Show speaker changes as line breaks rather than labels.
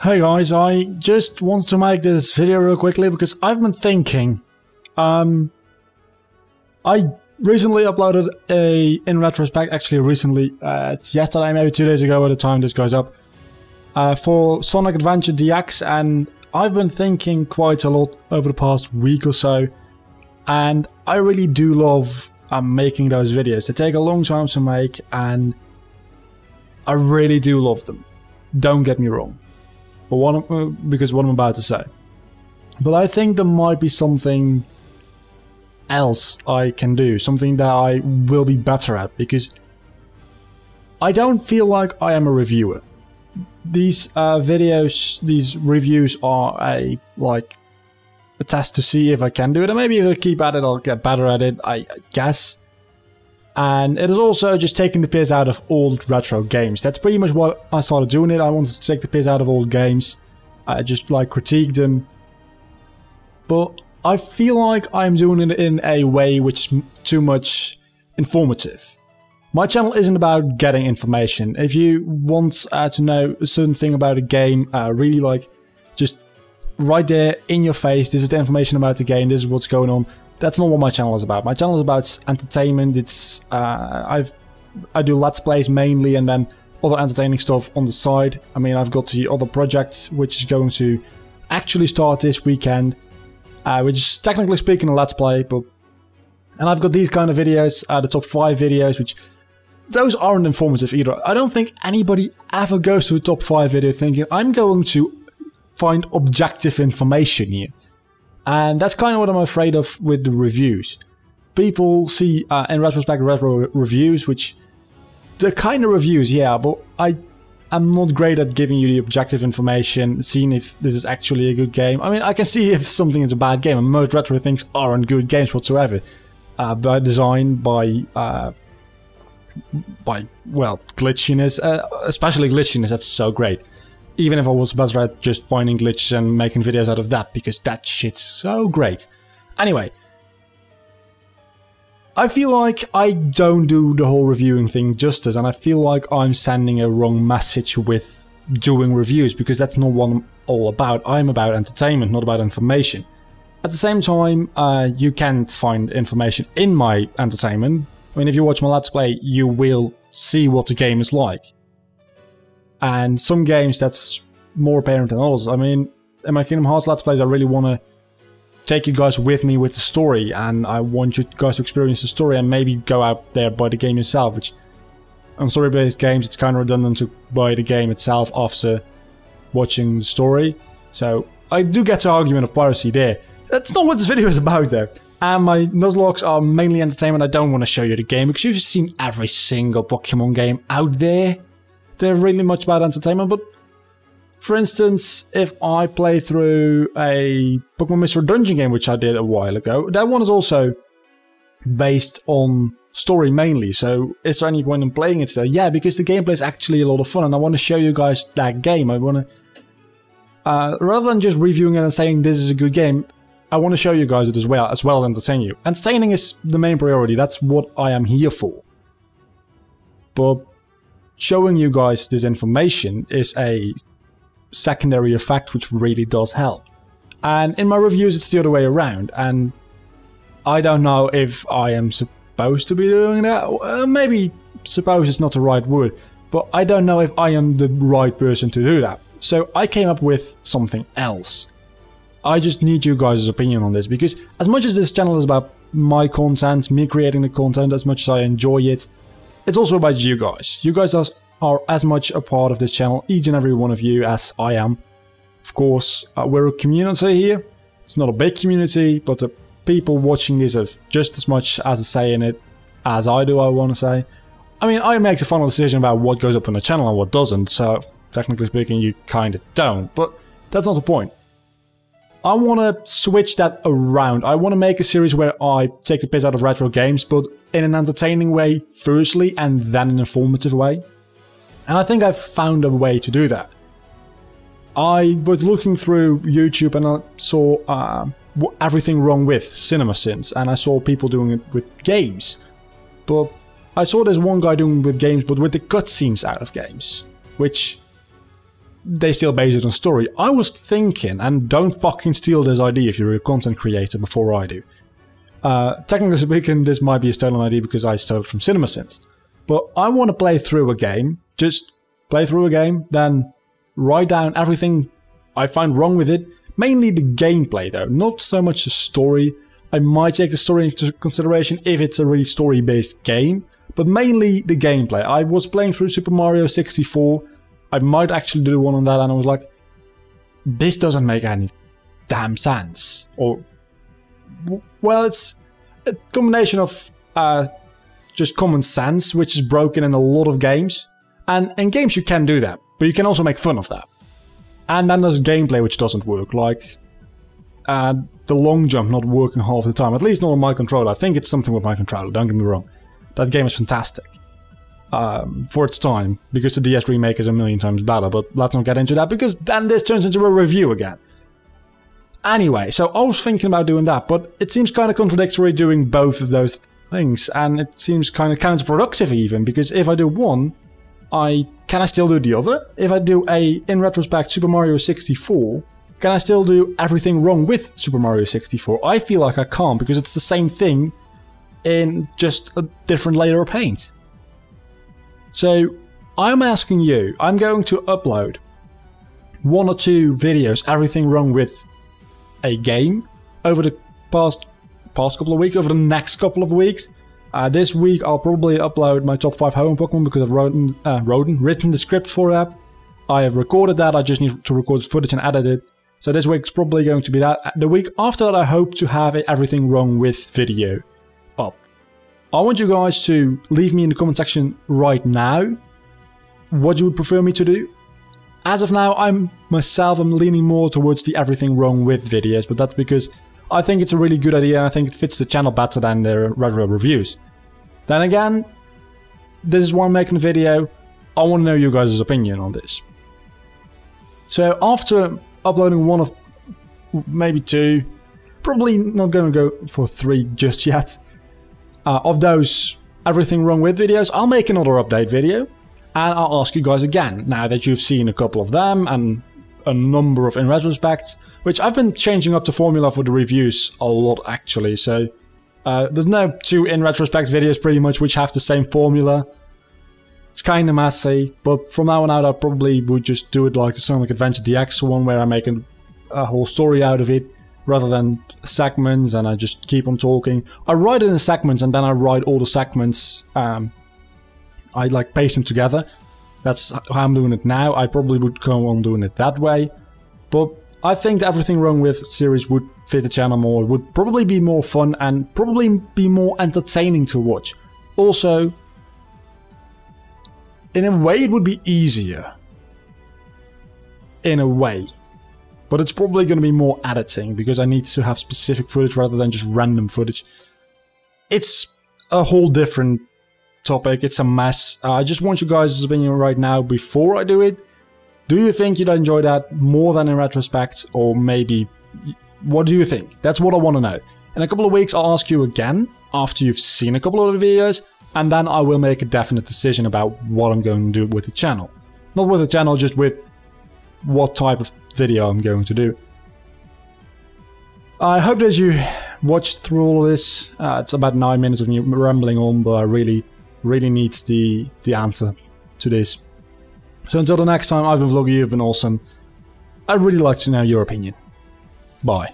Hey guys, I just want to make this video real quickly because I've been thinking. I recently uploaded in retrospect, actually recently, it's yesterday, maybe 2 days ago by the time this goes up, for Sonic Adventure DX, and I've been thinking quite a lot over the past week or so, and I really do love making those videos. They take a long time to make, and I really do love them. Don't get me wrong. Because what I'm about to say. But I think there might be something else I can do, something that I will be better at, because I don't feel like I am a reviewer. These videos, these reviews are a test to see if I can do it, and maybe if I keep at it I'll get better at it, I guess. And it is also just taking the piss out of old retro games. That's pretty much what I started doing it. I wanted to take the piss out of old games. I just critique them. But I feel like I'm doing it in a way which is too much informative. My channel isn't about getting information. If you want to know a certain thing about a game, really just right there in your face, this is the information about the game, this is what's going on. That's not what my channel is about. My channel is about entertainment. It's I do Let's Plays mainly, and then other entertaining stuff on the side. I mean, I've got the other project which is going to actually start this weekend, which is technically speaking a Let's Play, and I've got these kind of videos, the top 5 videos, which those aren't informative either. I don't think anybody ever goes to a top 5 video thinking I'm going to find objective information here. And that's kind of what I'm afraid of with the reviews. People see, in retrospect, retro reviews, which they're kind of reviews, yeah, but I'm not great at giving you the objective information, seeing if this is actually a good game. I mean, I can see if something is a bad game, and most retro things aren't good games whatsoever. By design, by glitchiness, especially glitchiness, that's so great. Even if I was better at just finding glitches and making videos out of that, because that shit's so great. Anyway, I feel like I don't do the whole reviewing thing justice, and I feel like I'm sending a wrong message with doing reviews, because that's not what I'm all about. I'm about entertainment, not about information. At the same time, you can find information in my entertainment. I mean, if you watch my Let's Play, you will see what the game is like. And some games that's more apparent than others. I mean, in my Kingdom Hearts Let's Plays, I really want to take you guys with me with the story, and I want you guys to experience the story and maybe go out there buy the game yourself, which on story-based games it's kind of redundant to buy the game itself after watching the story. So I do get the argument of piracy there. That's not what this video is about though. And my Nuzlockes are mainly entertainment. I don't want to show you the game because you've seen every single Pokemon game out there. They're really much about entertainment, but for instance, if I play through a Pokemon Mystery Dungeon game, which I did a while ago, that one is also based on story mainly, so is there any point in playing it still? Yeah, because the gameplay is actually a lot of fun, and I want to show you guys that game. I want to, rather than just reviewing it and saying this is a good game, I want to show you guys it as well as entertain you. Entertaining is the main priority, that's what I am here for. But showing you guys this information is a secondary effect which really does help. And in my reviews it's the other way around, and I don't know if I am supposed to be doing that. Maybe suppose is not the right word, but I don't know if I am the right person to do that. So I came up with something else. I just need you guys' opinion on this, because as much as this channel is about my content, me creating the content, as much as I enjoy it, it's also about you guys. You guys are as much a part of this channel, each and every one of you, as I am. Of course, we're a community here. It's not a big community, but the people watching this have just as much as a say in it as I do, I want to say. I mean, I make the final decision about what goes up on the channel and what doesn't, so technically speaking, you kind of don't, but that's not the point. I want to switch that around. I want to make a series where I take the piss out of retro games, but in an entertaining way firstly, and then an informative way. And I think I've found a way to do that. I was looking through YouTube and I saw everything wrong with CinemaSins, and I saw people doing it with games. But I saw there's one guy doing it with games, but with the cutscenes out of games, which they still base it on story. I was thinking, and don't fucking steal this idea if you're a content creator before I do. Technically speaking, this might be a stolen idea because I stole it from CinemaSins. But I want to play through a game, just play through a game, then write down everything I find wrong with it. Mainly the gameplay though, not so much the story. I might take the story into consideration if it's a really story-based game, but mainly the gameplay. I was playing through Super Mario 64. I might actually do one on that, and I was like, this doesn't make any damn sense. Or, well, it's a combination of just common sense, which is broken in a lot of games. And in games you can do that, but you can also make fun of that. And then there's gameplay which doesn't work, like the long jump not working half the time, at least not on my controller. I think it's something with my controller, don't get me wrong. That game is fantastic. For its time, because the DS remake is a million times better, but let's not get into that, because then this turns into a review again. Anyway, so I was thinking about doing that, but it seems kind of contradictory doing both of those things, and it seems kind of counterproductive even, because if I do one, can I still do the other? If I do in retrospect, Super Mario 64, can I still do everything wrong with Super Mario 64? I feel like I can't, because it's the same thing in just a different layer of paint. So, I'm asking you, I'm going to upload 1 or 2 videos, everything wrong with a game, over the past couple of weeks, over the next couple of weeks. This week I'll probably upload my top 5 home Pokemon because I've written the script for that. I have recorded that, I just need to record footage and edit it. So this week's probably going to be that. The week after that I hope to have everything wrong with video up. I want you guys to leave me in the comment section right now what you would prefer me to do. As of now, I'm leaning more towards the everything wrong with videos, but that's because I think it's a really good idea and I think it fits the channel better than the retro reviews. Then again, this is why I'm making a video. I want to know you guys' opinion on this. So after uploading 1 of maybe 2, probably not going to go for 3 just yet, of those everything wrong with videos, I'll make another update video and I'll ask you guys again, now that you've seen a couple of them and a number of in retrospects, which I've been changing up the formula for the reviews a lot actually, so there's no 2 in retrospect videos pretty much which have the same formula. It's kind of messy, but from now on out I probably would just do it like the Sonic Adventure DX one where I make a whole story out of it, rather than segments and I just keep on talking. I write it in segments and then I write all the segments, I like paste them together. That's how I'm doing it now. I probably would go on doing it that way. But I think the Everything Wrong With series would fit the channel more, would probably be more fun and probably be more entertaining to watch. Also, in a way it would be easier. In a way. But it's probably going to be more editing, because I need to have specific footage rather than just random footage. It's a whole different topic, it's a mess. I just want you guys' opinion right now before I do it. Do you think you'd enjoy that more than in retrospect, or maybe, what do you think? That's what I want to know. In a couple of weeks I'll ask you again, after you've seen a couple of the videos, and then I will make a definite decision about what I'm going to do with the channel. Not with the channel, just with what type of video I'm going to do. I hope that you watched through all of this. It's about 9 minutes of me rambling on, but I really need the answer to this. So until the next time, I've been Vlogger, you've been awesome. I'd really like to know your opinion. Bye.